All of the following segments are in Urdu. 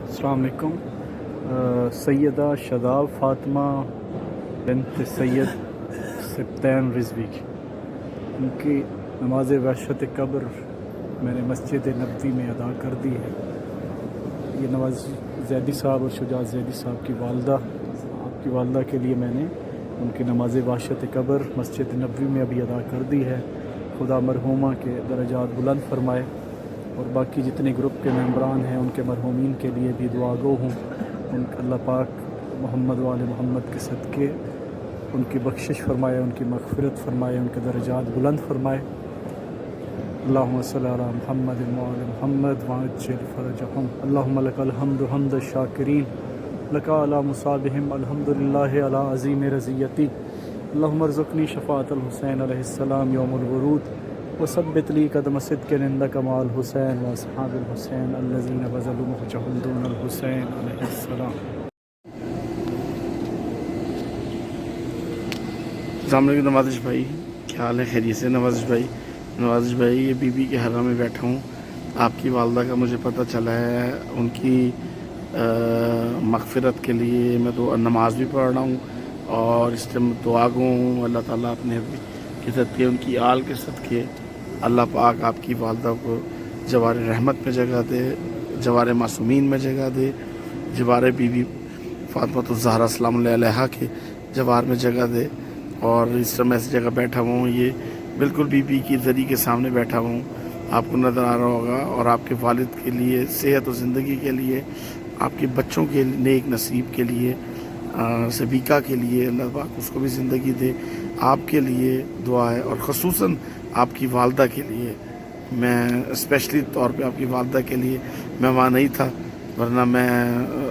السلام علیکم۔ سیدہ شاداب فاطمہ بنت سید سبطین رضوی ان کی نماز وحشت قبر میں نے مسجد نبوی میں ادا کر دی ہے۔ یہ نواز زیدی صاحب اور شجاعت زیدی صاحب کی والدہ، آپ کی والدہ کے لیے میں نے ان کی نماز وحشت قبر مسجد نبوی میں ابھی ادا کر دی ہے۔ خدا مرحومہ کے درجات بلند فرمائے، اور باقی جتنے گروپ کے ممبران ہیں ان کے مرحومین کے لیے بھی دعا گو ہوں۔ اللہ پاک محمد وآل محمد کے صدقے ان کی بخشش فرمائے، ان کی مغفرت فرمائے، ان کے درجات بلند فرمائے۔ اللہم صلی علی محمد وآل محمد وعجل فرجہم۔ اللہم لک الحمد حمد الشاکرین، لک علی مصابہم الحمدللہ علی عظیم رضیتی۔ اللہم ارزقنی شفاعت الحسین علیہ السلام یوم الورود، وثبت لی قدم صدق عندک مع الحسین واصحاب الحسین الذین بذلوا مہجہم دون الحسین علیہ السلام۔ السلام علیکم نوازش بھائی، کیا حال ہے؟ خیریت سے؟ نوازش بھائی یہ بی بی کے حرم میں بیٹھا ہوں۔ آپ کی والدہ کا مجھے پتہ چلا ہے، ان کی مغفرت کے لیے میں تو نماز بھی پڑھ رہا ہوں اور اس ٹائم دعا گو ہوں۔ اللہ تعالیٰ اپنے کے صدقے، ان کی آل کے صدقے اللہ پاک آپ کی والدہ کو جوار رحمت میں جگہ دے، جوار معصومین میں جگہ دے، جوار بی بی فاطمہ الزہرا سلام اللہ علیہا کے جوار میں جگہ دے۔ اور اس طرح میں ایسی جگہ بیٹھا ہوں، یہ بالکل بی بی کی زری کے سامنے بیٹھا ہوں، آپ کو نظر آ رہا ہوگا۔ اور آپ کے والد کے لیے صحت و زندگی کے لیے، آپ کے بچوں کے نیک نصیب کے لیے، سبیکہ کے لیے اللہ پاک اس کو بھی زندگی دے، آپ کے لیے دعا ہے۔ اور خصوصاً آپ کی والدہ کے لیے، میں اسپیشلی طور پہ آپ کی والدہ کے لیے، میں وہاں نہیں تھا ورنہ میں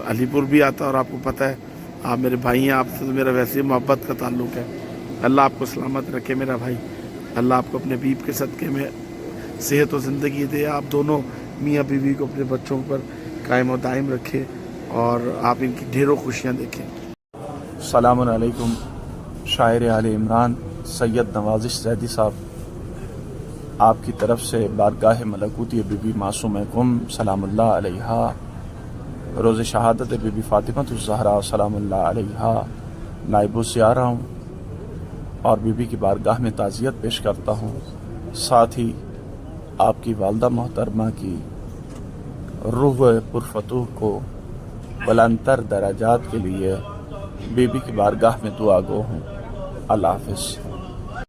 علی پور بھی آتا، اور آپ کو پتہ ہے آپ میرے بھائی ہیں، آپ سے تو میرا ویسے ہی محبت کا تعلق ہے۔ اللہ آپ کو سلامت رکھے میرا بھائی، اللہ آپ کو اپنے بیب کے صدقے میں صحت و زندگی دے، آپ دونوں میاں بیوی کو اپنے بچوں پر قائم و دائم رکھے، اور آپ ان کی ڈھیروں خوشیاں دیکھیں۔ السلام علیکم۔ شاعر آل عمران سید نوازش زیدی صاحب، آپ کی طرف سے بارگاہ ملکوتی بی بی معصوم گم سلام اللہ علیہا، روز شہادت بی بی فاطمہ الزہرا سلام اللہ علیہا نائب سے آ رہا ہوں، اور بی بی کی بارگاہ میں تعزیت پیش کرتا ہوں۔ ساتھ ہی آپ کی والدہ محترمہ کی روح پرفتوح کو بلندتر درجات کے لیے بی بی کی بارگاہ میں دعا گو ہوں۔ اللہ حافظ۔